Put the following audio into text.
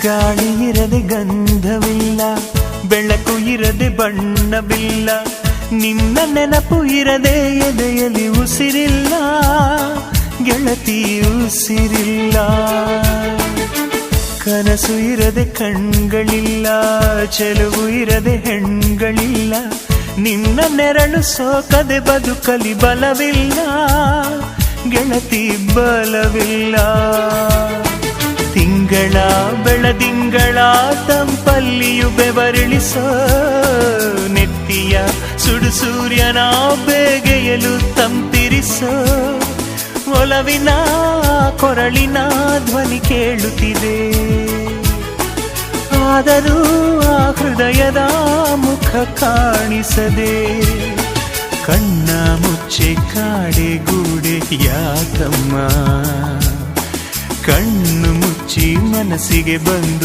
ಗಾಳಿ ಇರದೆ ಗಂಧವಿಲ್ಲ, ಬೆಳಕು ಇರದೆ ಬಣ್ಣವಿಲ್ಲ, ನಿನ್ನ ನೆನಪು ಇರದೆ ಎದೆಯಲ್ಲಿ ಉಸಿರಿಲ್ಲ, ಗೆಳತಿ ಉಸಿರಿಲ್ಲ. ಕನಸು ಇರದೆ ಕಣ್ಗಳಿಲ್ಲ, ಚೆಲುವು ಇರದೆ ಹೆಣ್ಗಳಿಲ್ಲ, ನಿನ್ನ ನೆರಳು ಸೋಕದೆ ಬದುಕಲಿ ಬಲವಿಲ್ಲ, ಗೆಳತಿ ಬಲವಿಲ್ಲ. ತಿಂಗಳ ಬೆಳದಿಂಗಳ ತಂಪಲ್ಲಿಯು ಬೆವರಿಳಿಸೋ, ನೆತ್ತಿಯ ಸುಡು ಸೂರ್ಯನ ಬೇಗೆಯಲು ತಂಪಿರಿಸೋ, ಒಲವಿನ ಕೊರಳಿನ ಧ್ವನಿ ಕೇಳುತ್ತಿದೆ, ಆದರೂ ಆ ಹೃದಯದ ಮುಖ ಕಾಣಿಸದೆ. ಕಣ್ಣ ಮುಚ್ಚೆ ಕಾಡೆ ಗೂಡೆ ಯಾಕಮ್ಮ, ಕಣ್ಣು ಮುಚ್ಚಿ ಮನಸ್ಸಿಗೆ ಬಂದು